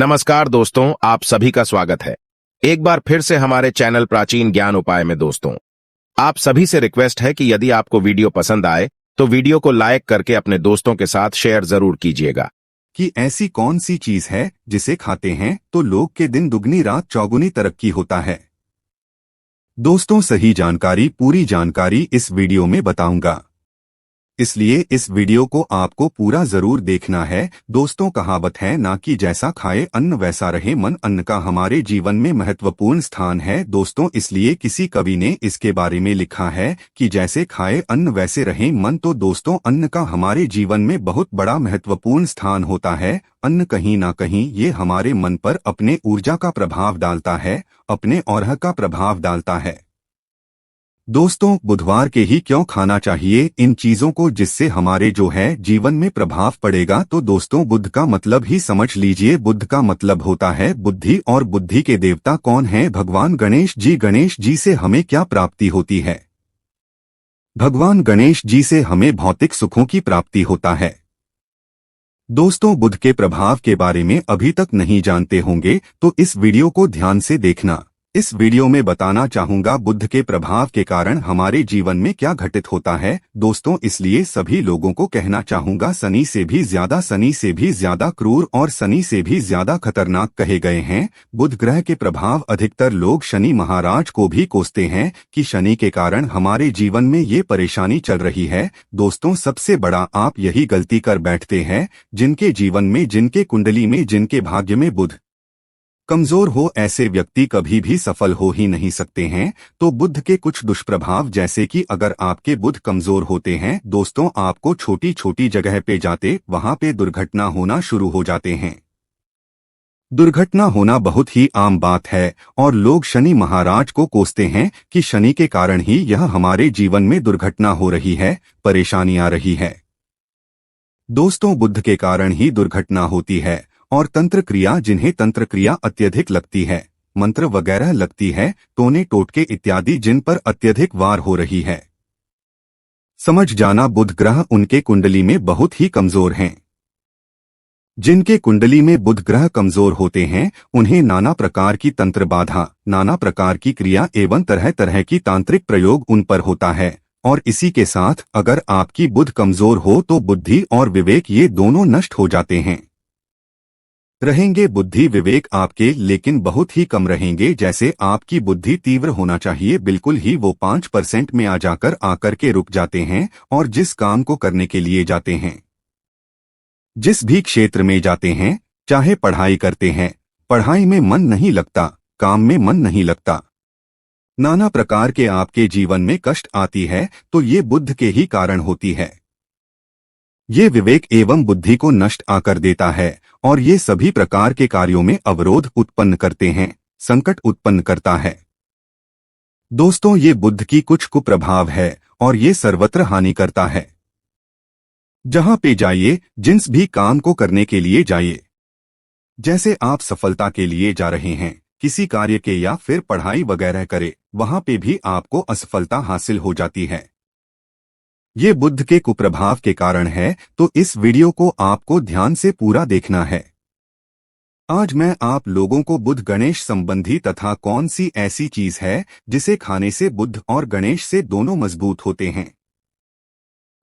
नमस्कार दोस्तों, आप सभी का स्वागत है एक बार फिर से हमारे चैनल प्राचीन ज्ञान उपाय में। दोस्तों, आप सभी से रिक्वेस्ट है कि यदि आपको वीडियो पसंद आए तो वीडियो को लाइक करके अपने दोस्तों के साथ शेयर जरूर कीजिएगा। कि ऐसी कौन सी चीज है जिसे खाते हैं तो लोग के दिन दुगनी रात चौगुनी तरक्की होता है। दोस्तों, सही जानकारी, पूरी जानकारी इस वीडियो में बताऊंगा, इसलिए इस वीडियो को आपको पूरा जरूर देखना है। दोस्तों, कहावत है ना कि जैसा खाए अन्न वैसा रहे मन। अन्न का हमारे जीवन में महत्वपूर्ण स्थान है दोस्तों, इसलिए किसी कवि ने इसके बारे में लिखा है कि जैसे खाए अन्न वैसे रहे मन। तो दोस्तों, अन्न का हमारे जीवन में बहुत बड़ा महत्वपूर्ण स्थान होता है। अन्न कहीं ना कहीं ये हमारे मन पर अपने ऊर्जा का प्रभाव डालता है, अपने औरह का प्रभाव डालता है। दोस्तों, बुधवार के ही क्यों खाना चाहिए इन चीजों को जिससे हमारे जो है जीवन में प्रभाव पड़ेगा। तो दोस्तों, बुध का मतलब ही समझ लीजिए। बुध का मतलब होता है बुद्धि, और बुद्धि के देवता कौन है? भगवान गणेश जी। गणेश जी से हमें क्या प्राप्ति होती है? भगवान गणेश जी से हमें भौतिक सुखों की प्राप्ति होता है। दोस्तों, बुध के प्रभाव के बारे में अभी तक नहीं जानते होंगे तो इस वीडियो को ध्यान से देखना। इस वीडियो में बताना चाहूंगा बुध के प्रभाव के कारण हमारे जीवन में क्या घटित होता है। दोस्तों, इसलिए सभी लोगों को कहना चाहूंगा, शनि से भी ज्यादा क्रूर और शनि से भी ज्यादा खतरनाक कहे गए हैं बुध ग्रह के प्रभाव। अधिकतर लोग शनि महाराज को भी कोसते हैं कि शनि के कारण हमारे जीवन में ये परेशानी चल रही है। दोस्तों, सबसे बड़ा आप यही गलती कर बैठते हैं जिनके जीवन में, जिनके कुंडली में, जिनके भाग्य में बुध कमजोर हो, ऐसे व्यक्ति कभी भी सफल हो ही नहीं सकते हैं। तो बुध के कुछ दुष्प्रभाव, जैसे कि अगर आपके बुध कमजोर होते हैं दोस्तों, आपको छोटी छोटी जगह पे जाते वहां पे दुर्घटना होना शुरू हो जाते हैं। दुर्घटना होना बहुत ही आम बात है और लोग शनि महाराज को कोसते हैं कि शनि के कारण ही यह हमारे जीवन में दुर्घटना हो रही है, परेशानी आ रही है। दोस्तों, बुध के कारण ही दुर्घटना होती है। और तंत्र क्रिया, जिन्हें तंत्र क्रिया अत्यधिक लगती है, मंत्र वगैरह लगती है, टोने टोटके इत्यादि जिन पर अत्यधिक वार हो रही है, समझ जाना बुध ग्रह उनके कुंडली में बहुत ही कमजोर हैं। जिनके कुंडली में बुध ग्रह कमजोर होते हैं उन्हें नाना प्रकार की तंत्र बाधा, नाना प्रकार की क्रिया एवं तरह तरह की तांत्रिक प्रयोग उन पर होता है। और इसी के साथ अगर आपकी बुध कमजोर हो तो बुद्धि और विवेक ये दोनों नष्ट हो जाते हैं। रहेंगे बुद्धि विवेक आपके, लेकिन बहुत ही कम रहेंगे। जैसे आपकी बुद्धि तीव्र होना चाहिए, बिल्कुल ही वो 5% में आकर के रुक जाते हैं। और जिस काम को करने के लिए जाते हैं, जिस भी क्षेत्र में जाते हैं, चाहे पढ़ाई करते हैं, पढ़ाई में मन नहीं लगता, काम में मन नहीं लगता, नाना प्रकार के आपके जीवन में कष्ट आती है, तो ये बुध के ही कारण होती है। ये विवेक एवं बुद्धि को नष्ट आकर देता है और ये सभी प्रकार के कार्यों में अवरोध उत्पन्न करते हैं, संकट उत्पन्न करता है। दोस्तों, ये बुध की कुछ कुप्रभाव है और ये सर्वत्र हानि करता है। जहां पे जाइए, जिस भी काम को करने के लिए जाइए, जैसे आप सफलता के लिए जा रहे हैं किसी कार्य के या फिर पढ़ाई वगैरह करे, वहां पे भी आपको असफलता हासिल हो जाती है। ये बुध के कुप्रभाव के कारण है, तो इस वीडियो को आपको ध्यान से पूरा देखना है। आज मैं आप लोगों को बुध गणेश संबंधी तथा कौन सी ऐसी चीज है जिसे खाने से बुध और गणेश से दोनों मजबूत होते हैं,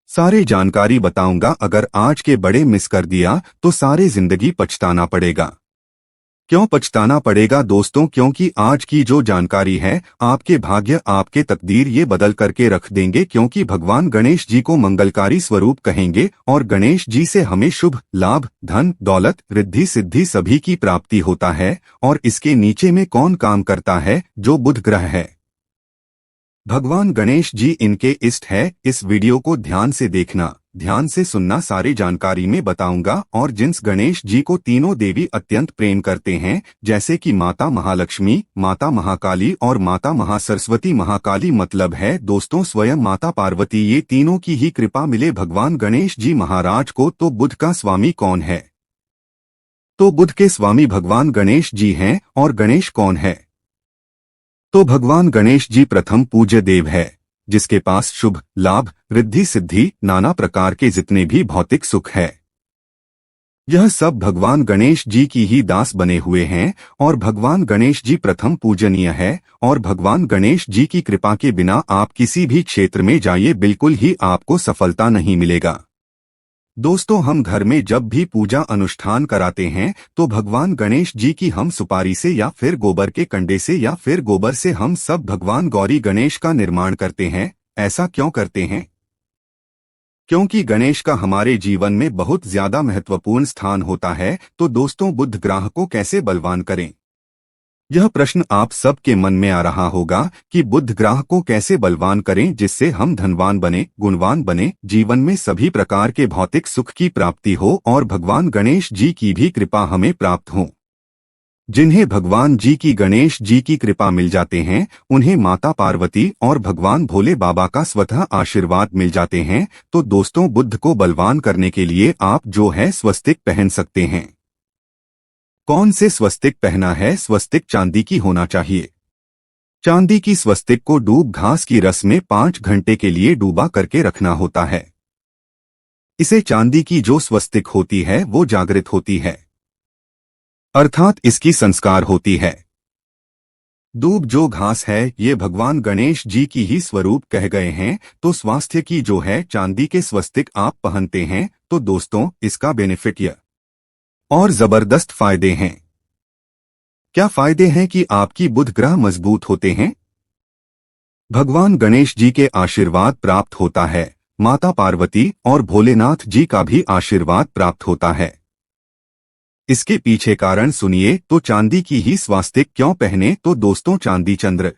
सारी जानकारी बताऊंगा। अगर आज के बड़े मिस कर दिया तो सारे जिंदगी पछताना पड़ेगा। क्यों पछताना पड़ेगा दोस्तों? क्योंकि आज की जो जानकारी है आपके भाग्य, आपके तकदीर ये बदल करके रख देंगे। क्योंकि भगवान गणेश जी को मंगलकारी स्वरूप कहेंगे और गणेश जी से हमें शुभ लाभ, धन दौलत, रिद्धि सिद्धि सभी की प्राप्ति होता है। और इसके नीचे में कौन काम करता है? जो बुध ग्रह है, भगवान गणेश जी इनके इष्ट है। इस वीडियो को ध्यान से देखना, ध्यान से सुनना, सारी जानकारी में बताऊंगा। और जिस गणेश जी को तीनों देवी अत्यंत प्रेम करते हैं, जैसे कि माता महालक्ष्मी, माता महाकाली और माता महासरस्वती। महाकाली मतलब है दोस्तों स्वयं माता पार्वती, ये तीनों की ही कृपा मिले भगवान गणेश जी महाराज को। तो बुध का स्वामी कौन है? तो बुध के स्वामी भगवान गणेश जी हैं। और गणेश कौन है? तो भगवान गणेश जी प्रथम पूज्य देव है, जिसके पास शुभ लाभ, रिद्धि सिद्धि, नाना प्रकार के जितने भी भौतिक सुख है, यह सब भगवान गणेश जी की ही दास बने हुए हैं और भगवान गणेश जी प्रथम पूजनीय है और भगवान गणेश जी की कृपा के बिना आप किसी भी क्षेत्र में जाइए बिल्कुल ही आपको सफलता नहीं मिलेगा। दोस्तों, हम घर में जब भी पूजा अनुष्ठान कराते हैं तो भगवान गणेश जी की हम सुपारी से या फिर गोबर के कंडे से या फिर गोबर से हम सब भगवान गौरी गणेश का निर्माण करते हैं। ऐसा क्यों करते हैं? क्योंकि गणेश का हमारे जीवन में बहुत ज्यादा महत्वपूर्ण स्थान होता है। तो दोस्तों, बुध ग्रह को कैसे बलवान करें? यह प्रश्न आप सबके मन में आ रहा होगा कि बुध ग्रह को कैसे बलवान करें जिससे हम धनवान बने, गुणवान बने, जीवन में सभी प्रकार के भौतिक सुख की प्राप्ति हो और भगवान गणेश जी की भी कृपा हमें प्राप्त हो। जिन्हें भगवान जी की गणेश जी की कृपा मिल जाते हैं उन्हें माता पार्वती और भगवान भोले बाबा का स्वतः आशीर्वाद मिल जाते हैं। तो दोस्तों, बुध को बलवान करने के लिए आप जो है स्वस्तिक पहन सकते हैं। कौन से स्वस्तिक पहना है? स्वस्तिक चांदी की होना चाहिए। चांदी की स्वस्तिक को दूब घास की रस में 5 घंटे के लिए डूबा करके रखना होता है। इसे चांदी की जो स्वस्तिक होती है वो जागृत होती है, अर्थात इसकी संस्कार होती है। दूब जो घास है ये भगवान गणेश जी की ही स्वरूप कह गए हैं। तो स्वास्थ्य की जो है चांदी के स्वस्तिक आप पहनते हैं तो दोस्तों, इसका बेनिफिट यह और जबरदस्त फायदे हैं। क्या फायदे हैं? कि आपकी बुध ग्रह मजबूत होते हैं, भगवान गणेश जी के आशीर्वाद प्राप्त होता है, माता पार्वती और भोलेनाथ जी का भी आशीर्वाद प्राप्त होता है। इसके पीछे कारण सुनिए। तो चांदी की ही स्वास्तिक क्यों पहने? तो दोस्तों, चांदी चंद्र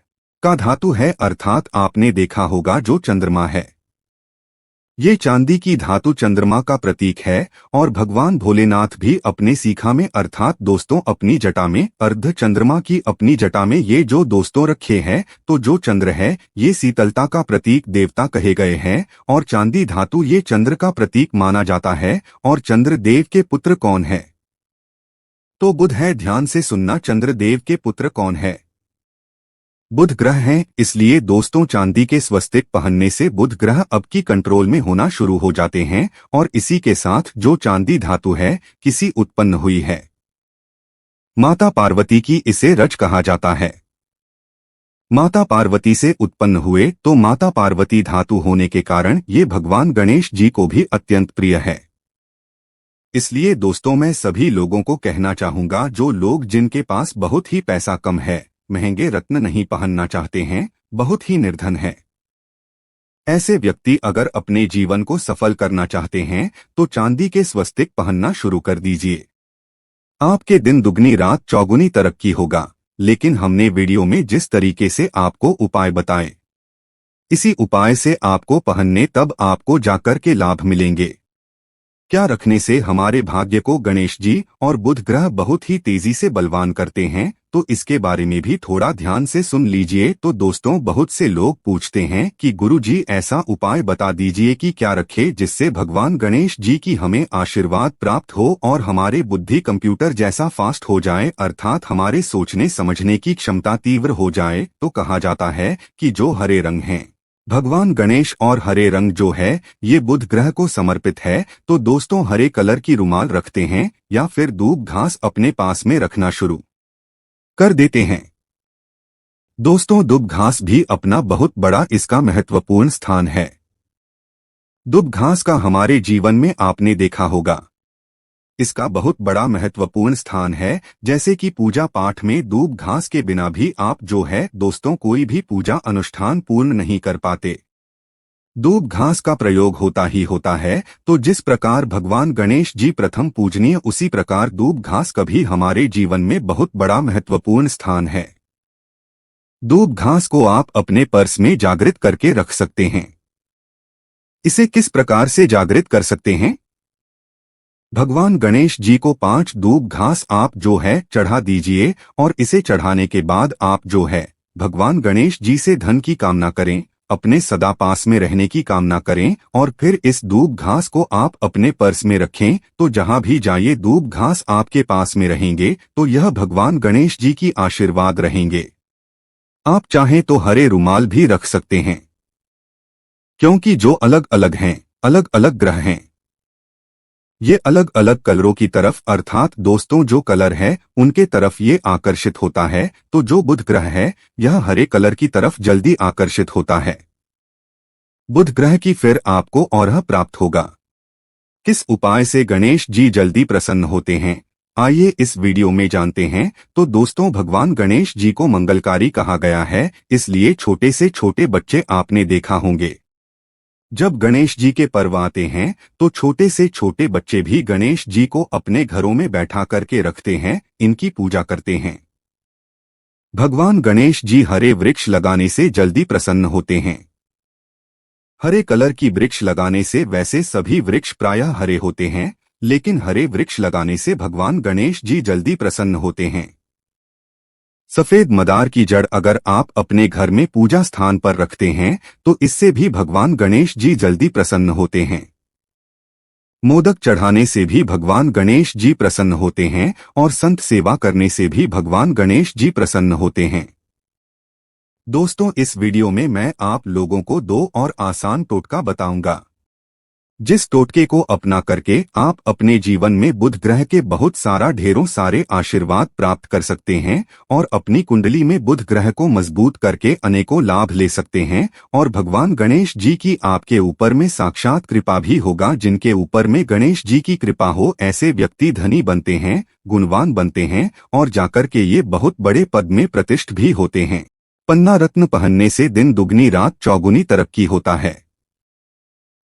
का धातु है, अर्थात आपने देखा होगा जो चंद्रमा है, ये चांदी की धातु चंद्रमा का प्रतीक है। और भगवान भोलेनाथ भी अपने सीखा में अर्थात दोस्तों अपनी जटा में अर्ध चंद्रमा की अपनी जटा में ये जो दोस्तों रखे हैं। तो जो चंद्र है ये शीतलता का प्रतीक देवता कहे गए हैं और चांदी धातु ये चंद्र का प्रतीक माना जाता है। और चंद्र देव के पुत्र कौन है? तो बुध है। ध्यान से सुनना, चंद्रदेव के पुत्र कौन है? बुध ग्रह हैं। इसलिए दोस्तों, चांदी के स्वस्तिक पहनने से बुध ग्रह अब की कंट्रोल में होना शुरू हो जाते हैं। और इसी के साथ जो चांदी धातु है किसी उत्पन्न हुई है, माता पार्वती की इसे रज कहा जाता है। माता पार्वती से उत्पन्न हुए तो माता पार्वती धातु होने के कारण ये भगवान गणेश जी को भी अत्यंत प्रिय है। इसलिए दोस्तों, मैं सभी लोगों को कहना चाहूंगा, जो लोग जिनके पास बहुत ही पैसा कम है, महंगे रत्न नहीं पहनना चाहते हैं, बहुत ही निर्धन है, ऐसे व्यक्ति अगर अपने जीवन को सफल करना चाहते हैं तो चांदी के स्वस्तिक पहनना शुरू कर दीजिए। आपके दिन दुगनी रात चौगुनी तरक्की होगा। लेकिन हमने वीडियो में जिस तरीके से आपको उपाय बताए, इसी उपाय से आपको पहनने तब आपको जाकर के लाभ मिलेंगे। क्या रखने से हमारे भाग्य को गणेश जी और बुध ग्रह बहुत ही तेजी से बलवान करते हैं? तो इसके बारे में भी थोड़ा ध्यान से सुन लीजिए। तो दोस्तों, बहुत से लोग पूछते हैं कि गुरुजी ऐसा उपाय बता दीजिए कि क्या रखे जिससे भगवान गणेश जी की हमें आशीर्वाद प्राप्त हो और हमारे बुद्धि कंप्यूटर जैसा फास्ट हो जाए, अर्थात हमारे सोचने समझने की क्षमता तीव्र हो जाए। तो कहा जाता है कि जो हरे रंग हैं, भगवान गणेश और हरे रंग जो है ये बुध ग्रह को समर्पित है। तो दोस्तों, हरे कलर की रुमाल रखते हैं या फिर दूब घास अपने पास में रखना शुरू कर देते हैं। दोस्तों, दूब घास भी अपना बहुत बड़ा इसका महत्वपूर्ण स्थान है। दूब घास का हमारे जीवन में आपने देखा होगा, इसका बहुत बड़ा महत्वपूर्ण स्थान है। जैसे कि पूजा पाठ में दूब घास के बिना भी आप जो है दोस्तों कोई भी पूजा अनुष्ठान पूर्ण नहीं कर पाते। दूब घास का प्रयोग होता ही होता है। तो जिस प्रकार भगवान गणेश जी प्रथम पूजनीय, उसी प्रकार दूब घास का भी हमारे जीवन में बहुत बड़ा महत्वपूर्ण स्थान है। दूब घास को आप अपने पर्स में जागृत करके रख सकते हैं। इसे किस प्रकार से जागृत कर सकते हैं? भगवान गणेश जी को 5 दूब घास आप जो है चढ़ा दीजिए और इसे चढ़ाने के बाद आप जो है भगवान गणेश जी से धन की कामना करें, अपने सदा पास में रहने की कामना करें और फिर इस दूब घास को आप अपने पर्स में रखें। तो जहां भी जाइए दूब घास आपके पास में रहेंगे तो यह भगवान गणेश जी की आशीर्वाद रहेंगे। आप चाहें तो हरे रुमाल भी रख सकते हैं, क्योंकि जो अलग अलग हैं, अलग अलग ग्रह हैं। ये अलग अलग कलरों की तरफ अर्थात दोस्तों जो कलर है उनके तरफ ये आकर्षित होता है, तो जो बुध ग्रह है यह हरे कलर की तरफ जल्दी आकर्षित होता है। बुध ग्रह की फिर आपको औरह प्राप्त होगा। किस उपाय से गणेश जी जल्दी प्रसन्न होते हैं, आइए इस वीडियो में जानते हैं। तो दोस्तों, भगवान गणेश जी को मंगलकारी कहा गया है, इसलिए छोटे से छोटे बच्चे आपने देखा होंगे। जब गणेश जी के पर्व आते हैं तो छोटे से छोटे बच्चे भी गणेश जी को अपने घरों में बैठा करके रखते हैं, इनकी पूजा करते हैं। भगवान गणेश जी हरे वृक्ष लगाने से जल्दी प्रसन्न होते हैं। हरे कलर की वृक्ष लगाने से वैसे सभी वृक्ष प्रायः हरे होते हैं, लेकिन हरे वृक्ष लगाने से भगवान गणेश जी जल्दी प्रसन्न होते हैं। सफेद मदार की जड़ अगर आप अपने घर में पूजा स्थान पर रखते हैं तो इससे भी भगवान गणेश जी जल्दी प्रसन्न होते हैं। मोदक चढ़ाने से भी भगवान गणेश जी प्रसन्न होते हैं और संत सेवा करने से भी भगवान गणेश जी प्रसन्न होते हैं। दोस्तों, इस वीडियो में मैं आप लोगों को 2 और आसान टोटका बताऊंगा, जिस टोटके को अपना करके आप अपने जीवन में बुध ग्रह के बहुत सारा ढेरों सारे आशीर्वाद प्राप्त कर सकते हैं और अपनी कुंडली में बुध ग्रह को मजबूत करके अनेकों लाभ ले सकते हैं। और भगवान गणेश जी की आपके ऊपर में साक्षात कृपा भी होगा। जिनके ऊपर में गणेश जी की कृपा हो ऐसे व्यक्ति धनी बनते हैं, गुणवान बनते हैं और जाकर के ये बहुत बड़े पद में प्रतिष्ठित भी होते हैं। पन्ना रत्न पहनने से दिन दुगनी रात चौगुनी तरक्की होता है।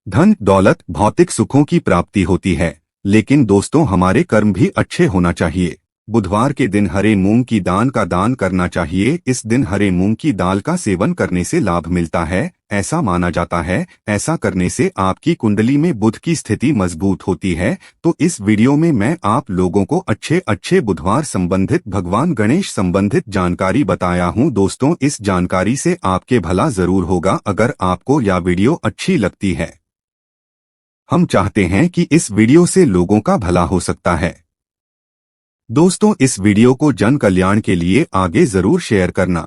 धन दौलत भौतिक सुखों की प्राप्ति होती है, लेकिन दोस्तों हमारे कर्म भी अच्छे होना चाहिए। बुधवार के दिन हरे मूंग की दाल का दान करना चाहिए। इस दिन हरे मूंग की दाल का सेवन करने से लाभ मिलता है, ऐसा माना जाता है। ऐसा करने से आपकी कुंडली में बुध की स्थिति मजबूत होती है। तो इस वीडियो में मैं आप लोगों को अच्छे अच्छे बुधवार संबंधित भगवान गणेश संबंधित जानकारी बताया हूं। दोस्तों, इस जानकारी से आपके भला जरूर होगा। अगर आपको यह वीडियो अच्छी लगती है, हम चाहते हैं कि इस वीडियो से लोगों का भला हो सकता है। दोस्तों, इस वीडियो को जन कल्याण के लिए आगे जरूर शेयर करना।